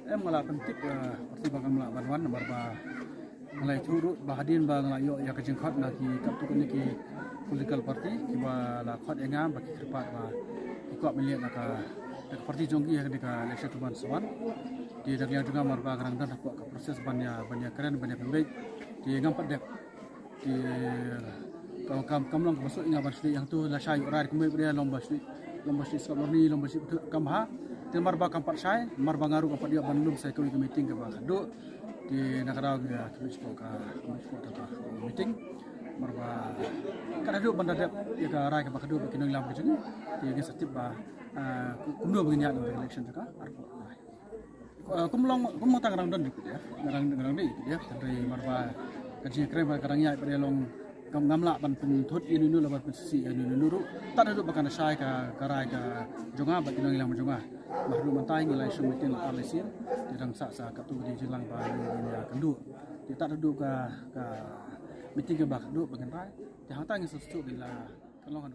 Malah penting parti bakal melak banwan nomor mulai turut bahadin bang layo ya kejengkot lagi kaptu ki political party kiba la khot engam bagi kerpat ba ikut melihat nak parti jonggi yang di election tuan sawan di yang juga marba garang dan aku ke proses banyak keren banyak pembaik di ngam padep di kamlang masuk ingam basri yang tu la shay urar kumai bria lomba sri sabloni lomba sri kamha di marba kampat shay marba ngaru kampat dia bandung saya ke meeting ke ba do di negara dia kemisuko ka meeting marba kada do banda dep ya ka rai ka bakado bikin lam kecil di ge setip ba kumdo begini election juga arpo kumong tangrang don dikit ya ngarang dikit ya dari marba kaji krem kadang ya pada long ngamla ban penthut ini lawan pensisi ini nuru tak ada bakana sai ka karai ka jonga bikin lam jonga baru mantai ngilai sumitin la arlesin dirang sa ka tu di jelang ba ya kendu dia tak ada ka meeting ke bak do bagan rai dia hang tang sesuatu bila kalongan